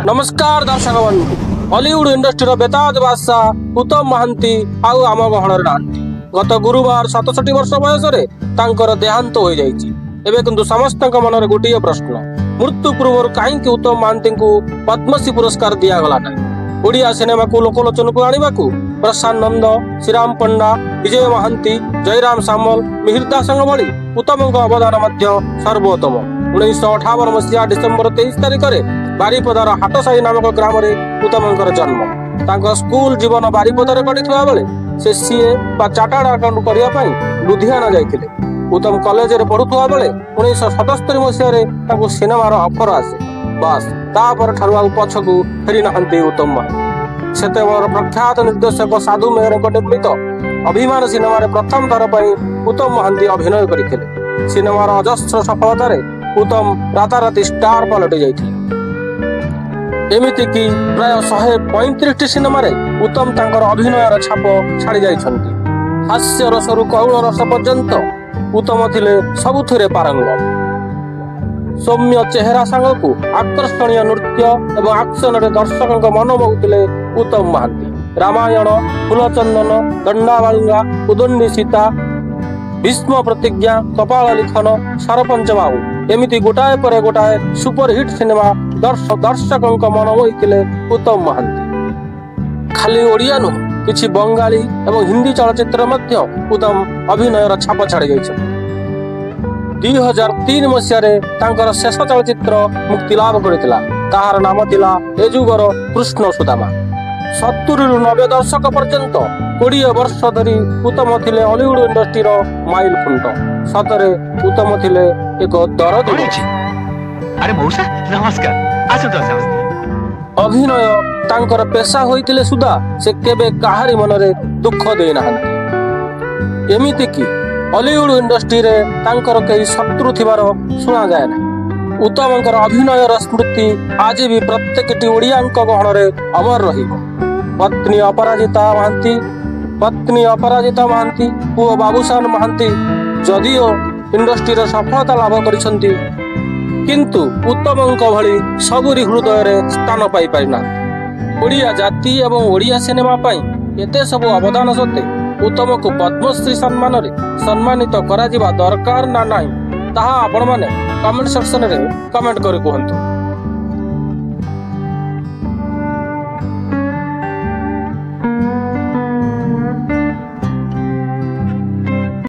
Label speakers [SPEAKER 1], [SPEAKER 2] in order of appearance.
[SPEAKER 1] नमस्कार दर्शक बंधु हॉलीवुड इंडस्ट्री बेताज बादशाह उत्तम महांती आउ आम गहणर नांती गत गुरुवार 67 वर्ष बयस देहांत हो जाइए। एबे किंतु समस्त मन में गोटे प्रश्न, मृत्यु पूर्व कहीं उत्तम महांती को पद्मश्री पुरस्कार दिगला ना। ओडिया सिनेमा को लोकलोचन को आने प्रशांत नंद, श्रीराम पंडा, विजय महांती, जयराम सामल, मिहिर दास भली उत्तम अवदान सर्वोत्तम। 1958 मसीहा डिसेम्बर 23 तारिख में बारिपदार हाटसाही नामक ग्राम में उत्तम जन्म। स्कूल जीवन बारिपदार कटिथिबा बेले से सीए बा चार्टर्ड अकाउंट करने लुधियाना जाइथिले। उत्तम कॉलेज रे पढ़ुथुवा बेले 1977 मसीहा सिनेमार ऑफर आसे। बस तापर ठारु पछकू फेरी नहंती उत्तम महांती। सेतेबर प्रख्यात निर्देशक साधु मेहर निर्मित अभिमान सिनेमा प्रथम थर पर उत्तम महांती अभिनय करथिले। सिनेमार अजस्र सफलतार उत्तम राताराति स्टार पलटि जाइथिले। एमिति कि प्राय 135 सिनेमा उत्तम तांकर अभिनयर छाप छाड़ी जाइछन्ति। हास्य रसरु करुण रस पर्यंत उत्तम थिले सबुथिरे पारंगम। सौम्य चेहरा सांगकु आकर्षणीय नृत्य एवं एक्शन रे दर्शकों मन मोहुथिले उत्तम महांती। रामायण, फूलचंदन, दंडाबालुंगा, उदंडी सीता, भीष्म प्रतिज्ञा, कपाल लिखन, सरपंच बाबू एमिति गोटाए पर गोटाए सुपरहिट सिनेमा दर्शकों मन मोहिथिले उत्तम महांती। खाली ओडिया नुह किछि बंगाली एवं हिंदी चलचित्र मध्य उत्तम अभिनयर छाप छाड़ी जाइछन्ति। 2003 मसीह शेष चलचित्र मुक्ति लाभ करथिला। ताहार नाम थिला ए जुगर कृष्ण सुदामा। 70 रु 90 दशक पर्यंत 20 वर्ष धरी उत्तम थिले हॉलीवुड इंडस्ट्री माइल खुंट। सतरे उत्तम थिले एक दरद।
[SPEAKER 2] अरे मौसा नमस्कार। आसंतु आसंतु।
[SPEAKER 1] अभिनय तांकर पेशा होइतिले सुदा से केबे काहारी मनरे दुख देई नाहंती। एमिति कि हॉलीवुड इंडस्ट्री रे तांकर कई शत्रु थिबार सुना जाय ना। उत्तमंकर अभिनयर स्मृति आज भी प्रत्येक ओडियांक गहणरे अमर रहिबो। पत्नी अपराजिता महांती पुओ बाबूसान महांती जदिओ इंडस्ट्री रे सफलता लाभ करिसंती किंतु उत्तमंक भली सबुरी हृदय रे स्थान पाई परिना। ओडिया जाति एवं ओडिया सिनेमा पाई एते सब अवदान सत्ते उत्तम को पद्मश्री सम्मान रे सम्मानित करा जिबा दरकार ना नाही ताहा आपण माने कमेंट सेक्शन रे कमेंट करि कहंतु।